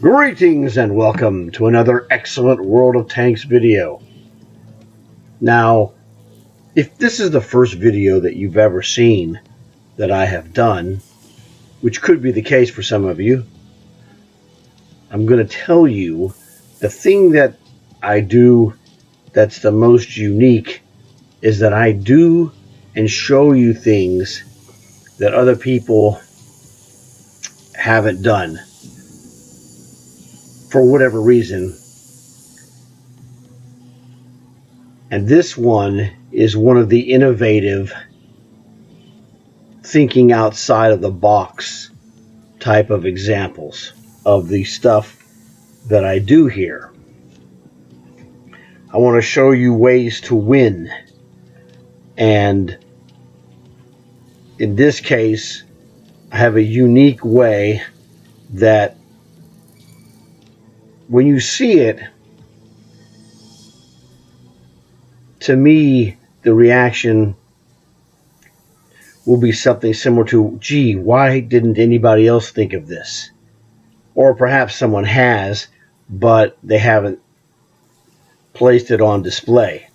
Greetings and welcome to another excellent World of Tanks video. Now, if this is the first video that you've ever seen that I have done, which could be the case for some of you, I'm going to tell you the thing that I do that's the most unique is that I do and show you things that other people haven't done for whatever reason. And this one is one of the innovative, thinking outside of the box type of examples of the stuff that I do here. I want to show you ways to win. And in this case, I have a unique way that when you see it, to me, the reaction will be something similar to, gee, why didn't anybody else think of this? Or perhaps someone has, but they haven't placed it on display.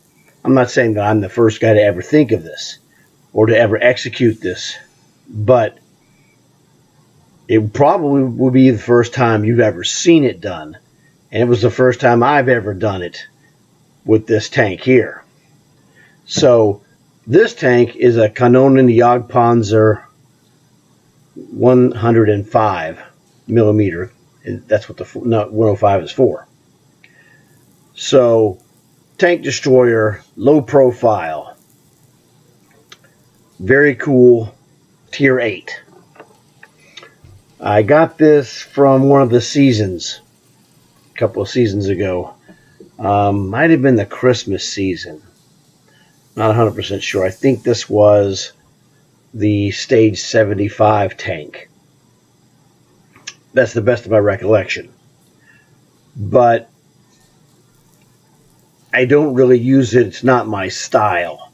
I'm not saying that I'm the first guy to ever think of this or to ever execute this, but it probably will be the first time you've ever seen it done, and it was the first time I've ever done it with this tank here. So this tank is a Kanonen Jagdpanzer 105 millimeter. That's what the 105 is for. So tank destroyer, low profile, very cool, tier 8. I got this from one of the seasons, a couple of seasons ago. Might have been the Christmas season. Not 100% sure. I think this was the Stage 75 tank. That's the best of my recollection. But I don't really use it. It's not my style.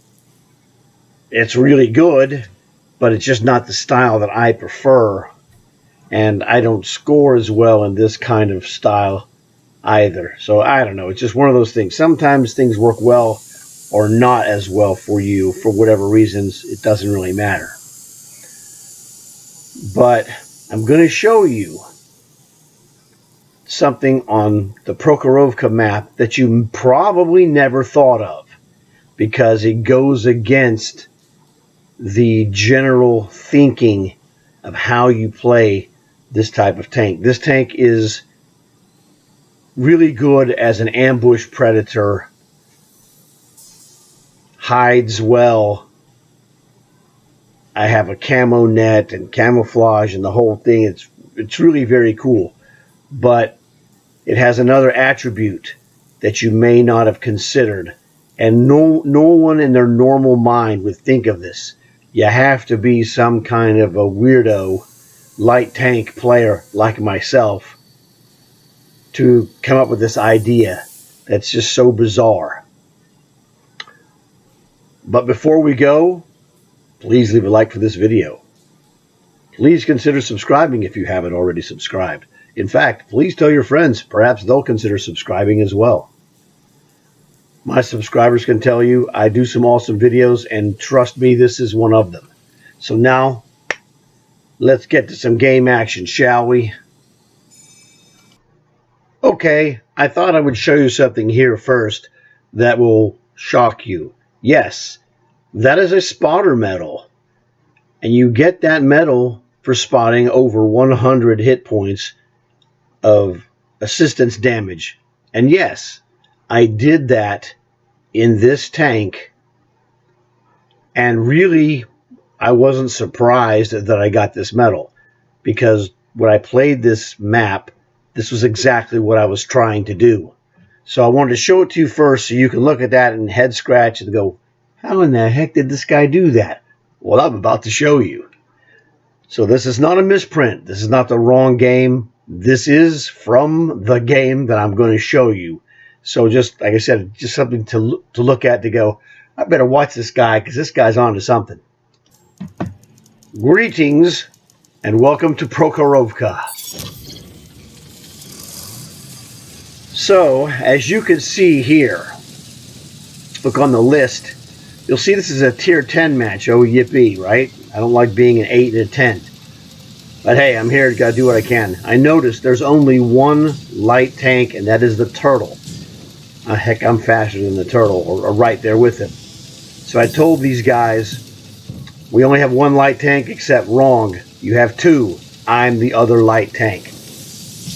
It's really good, but it's just not the style that I prefer. And I don't score as well in this kind of style either. So I don't know. It's just one of those things. Sometimes things work well or not as well for you for whatever reasons. It doesn't really matter. But I'm going to show you something on the Prokhorovka map that you probably never thought of, because it goes against the general thinking of how you play this type of tank. This tank is really good as an ambush predator, hides well. I have a camo net and camouflage and the whole thing. It's really very cool. But it has another attribute that you may not have considered, and no one in their normal mind would think of this. You have to be some kind of a weirdo light tank player like myself to come up with this idea that's just so bizarre. But before we go, please leave a like for this video. Please consider subscribing if you haven't already subscribed. In fact, please tell your friends. Perhaps they'll consider subscribing as well. My subscribers can tell you I do some awesome videos, and trust me, this is one of them. So now, let's get to some game action, shall we? Okay, I thought I would show you something here first that will shock you. Yes, that is a spotter medal. And you get that medal for spotting over 100 hit points of assistance damage. And yes, I did that in this tank, and really I wasn't surprised that I got this medal, because when I played this map, this was exactly what I was trying to do. So I wanted to show it to you first so you can look at that and head scratch and go, how in the heck did this guy do that? Well, I'm about to show you. So this is not a misprint. This is not the wrong game. This is from the game that I'm going to show you. So just, like I said, just something to look at, to go, I better watch this guy because this guy's on to something. Greetings and welcome to Prokhorovka. So, as you can see here, look on the list, you'll see this is a tier 10 match. Oh, yippee, right? I don't like being an 8 and a 10. But hey, I'm here, gotta do what I can. I noticed there's only one light tank, and that is the turtle. Heck, I'm faster than the turtle, or right there with him. So I told these guys, we only have one light tank, except wrong. You have two. I'm the other light tank.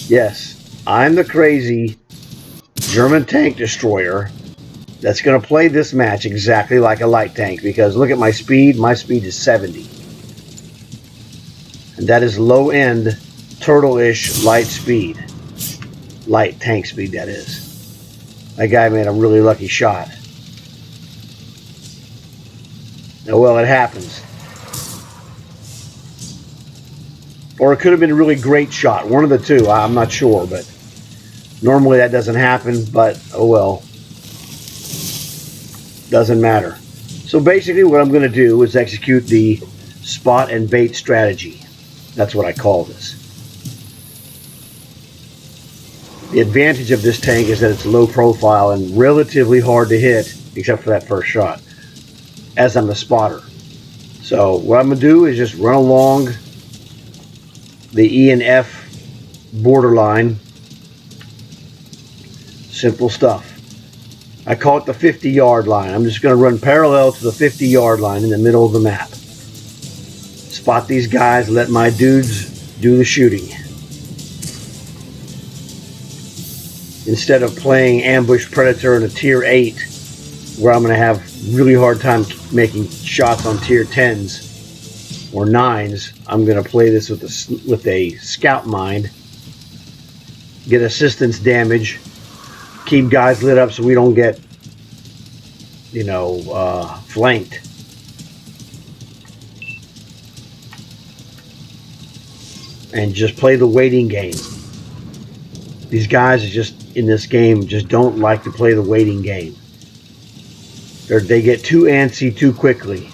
Yes, I'm the crazy German tank destroyer that's going to play this match exactly like a light tank, because look at my speed. My speed is 70. And that is low-end, turtle-ish light speed. Light tank speed, that is. That guy made a really lucky shot. Oh, well, it happens. Or it could have been a really great shot. One of the two. I'm not sure, but normally that doesn't happen, but oh well. Doesn't matter. So basically what I'm going to do is execute the spot and bait strategy. That's what I call this. The advantage of this tank is that it's low profile and relatively hard to hit, except for that first shot, as I'm a spotter. So what I'm going to do is just run along the E and F borderline. Simple stuff. I call it the 50-yard line. I'm just going to run parallel to the 50-yard line in the middle of the map. Spot these guys, let my dudes do the shooting. Instead of playing ambush predator in a tier 8, where I'm going to have really hard time making shots on tier 10s or 9s, I'm going to play this with a scout mind, get assistance damage, keep guys lit up so we don't get, flanked. And just play the waiting game. These guys are just, in this game, just don't like to play the waiting game. They get too antsy too quickly.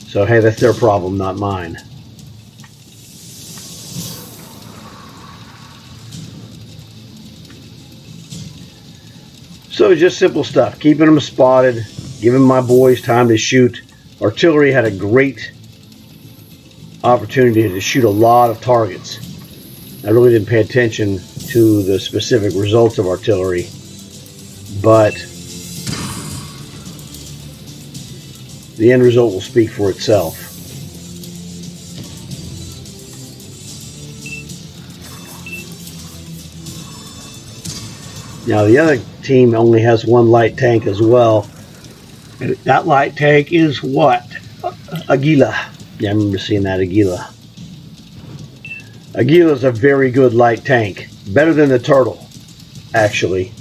So hey, that's their problem, not mine. So just simple stuff, keeping them spotted, giving my boys time to shoot. Artillery had a great opportunity to shoot a lot of targets. I really didn't pay attention to the specific results of artillery, but the end result will speak for itself. Now the other team only has one light tank as well. That light tank is what? Aguila. Yeah, I remember seeing that Aguila. Aguila is a very good light tank. Better than the turtle, actually.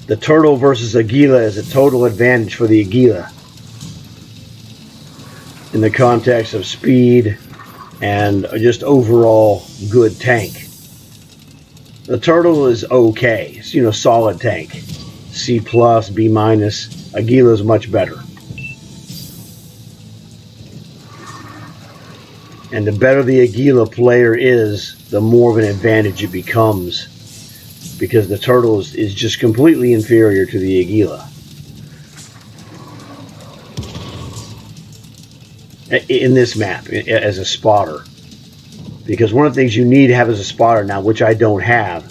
The turtle versus Aguila is a total advantage for the Aguila in the context of speed and just overall good tank. The turtle is okay. It's, solid tank. C+, B-. Aguila is much better. And the better the Aguila player is, the more of an advantage it becomes, because the turtle is just completely inferior to the Aguila. In this map, as a spotter. Because one of the things you need to have as a spotter now, which I don't have,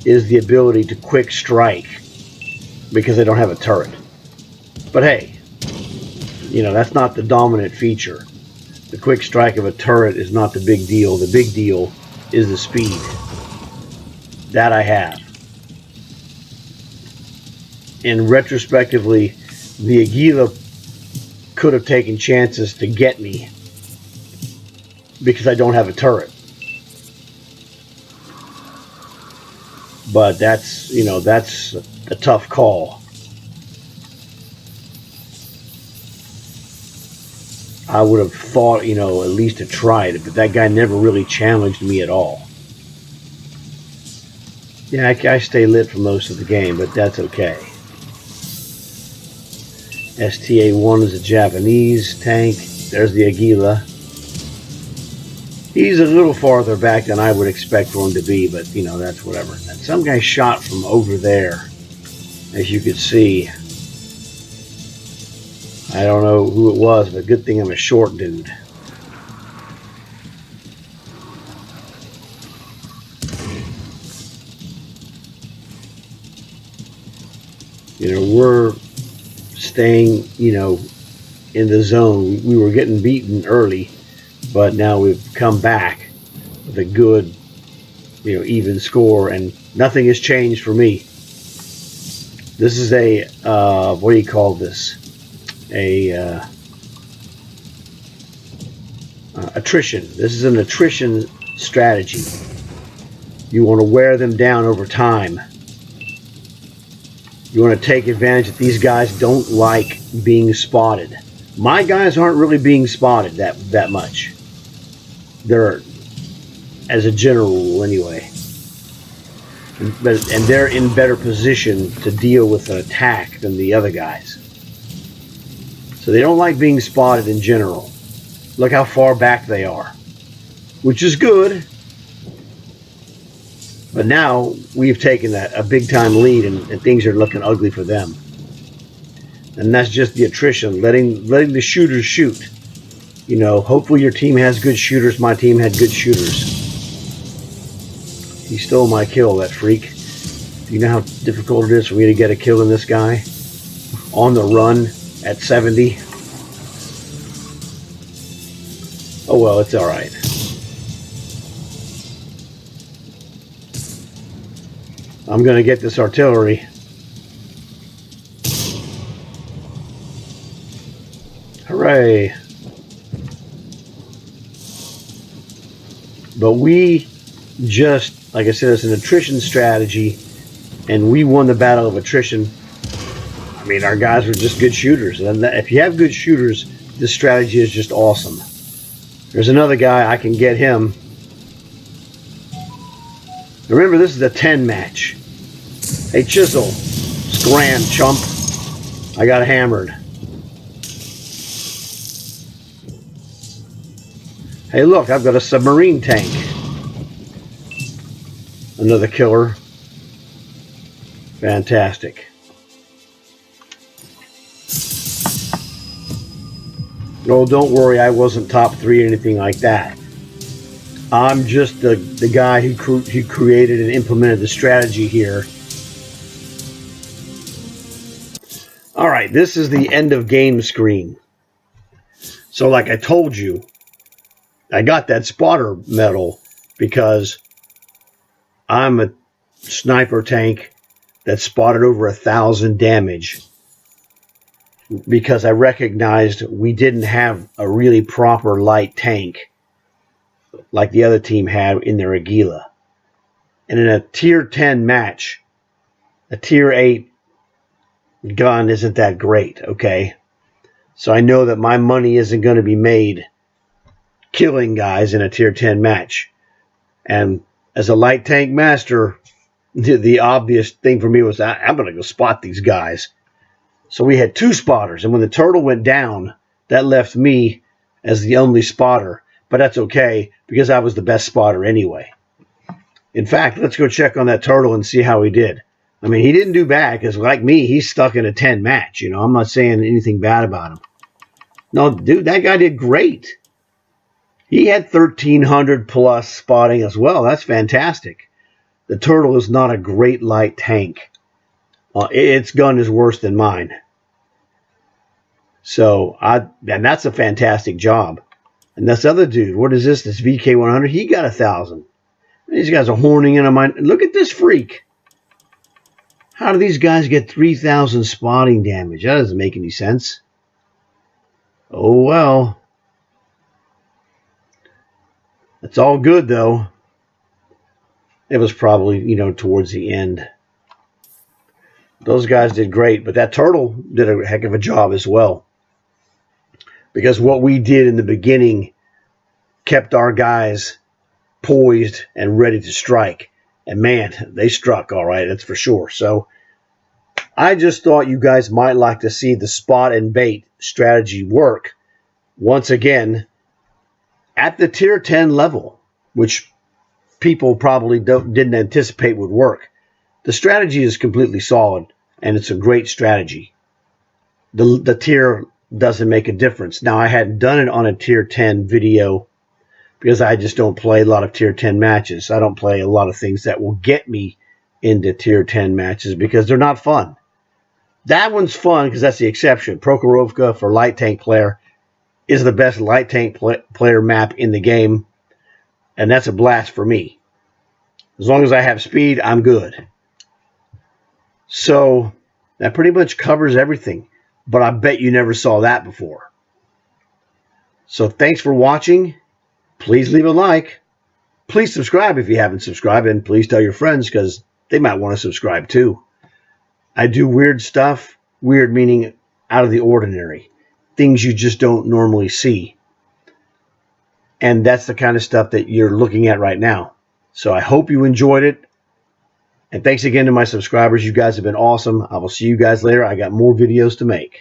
is the ability to quick strike, because I don't have a turret. But hey, that's not the dominant feature. The quick strike of a turret is not the big deal. The big deal is the speed. That I have. And retrospectively, the Aguila could have taken chances to get me because I don't have a turret. But that's a tough call. I would have thought, at least to try it, but that guy never really challenged me at all. Yeah, I stay lit for most of the game, but that's okay. STA-1 is a Japanese tank. There's the Aguila. He's a little farther back than I would expect for him to be, but, you know, that's whatever. And some guy shot from over there, as you could see. I don't know who it was, but good thing I'm a short dude. You know, we're staying, you know, in the zone. We were getting beaten early, but now we've come back with a good, you know, even score, and nothing has changed for me. This is a, what do you call this? Attrition. This is an attrition strategy. You want to wear them down over time. You want to take advantage that these guys don't like being spotted. My guys aren't really being spotted that much. They're, as a general rule anyway. And they're in better position to deal with an attack than the other guys. So they don't like being spotted in general. Look how far back they are, which is good. But now we've taken a big-time lead, and things are looking ugly for them. And that's just the attrition, letting the shooters shoot. You know, hopefully your team has good shooters. My team had good shooters. He stole my kill, that freak. Do you know how difficult it is for me to get a kill in this guy? On the run at 70. Oh well, it's alright. I'm going to get this artillery. Hooray. But we just, like I said, it's an attrition strategy, and we won the battle of attrition. I mean, our guys were just good shooters. And if you have good shooters, this strategy is just awesome. There's another guy, I can get him. Remember, this is a 10 match. Hey, Chisel, scram, chump. I got hammered. Hey, look, I've got a submarine tank. Another killer. Fantastic. No, don't worry, I wasn't top 3 or anything like that. I'm just the guy who created and implemented the strategy here. All right, this is the end of game screen. So like I told you, I got that spotter medal because I'm a sniper tank that spotted over 1,000 damage, because I recognized we didn't have a really proper light tank like the other team had in their Aguila. And in a tier 10 match, a tier 8 gun isn't that great, okay? So I know that my money isn't going to be made killing guys in a tier 10 match. And as a light tank master, the obvious thing for me was I'm going to go spot these guys. So we had 2 spotters, and when the turtle went down, that left me as the only spotter. But that's okay, because I was the best spotter anyway. In fact, let's go check on that turtle and see how he did. I mean, he didn't do bad, because like me, he's stuck in a 10 match. You know, I'm not saying anything bad about him. No, dude, that guy did great. He had 1,300 plus spotting as well. That's fantastic. The turtle is not a great light tank. Its gun is worse than mine. So, and that's a fantastic job. And this other dude, what is this? This VK100, he got 1,000. These guys are horning in on mine. Look at this freak. How do these guys get 3,000 spotting damage? That doesn't make any sense. Oh, well. It's all good, though. It was probably, you know, towards the end. Those guys did great, but that turtle did a heck of a job as well. Because what we did in the beginning kept our guys poised and ready to strike. And man, they struck all right, that's for sure. So I just thought you guys might like to see the spot and bait strategy work once again at the tier 10 level, which people probably didn't anticipate would work. The strategy is completely solid, and it's a great strategy. The tier doesn't make a difference. Now, I hadn't done it on a tier 10 video because I just don't play a lot of tier 10 matches. I don't play a lot of things that will get me into tier 10 matches because they're not fun. That one's fun because that's the exception. Prokhorovka for light tank player is the best light tank player map in the game, and that's a blast for me. As long as I have speed, I'm good. So that pretty much covers everything, but I bet you never saw that before. So thanks for watching. Please leave a like. Please subscribe if you haven't subscribed, and please tell your friends because they might want to subscribe too. I do weird stuff, weird meaning out of the ordinary, things you just don't normally see. And that's the kind of stuff that you're looking at right now. So I hope you enjoyed it. And thanks again to my subscribers. You guys have been awesome. I will see you guys later. I got more videos to make.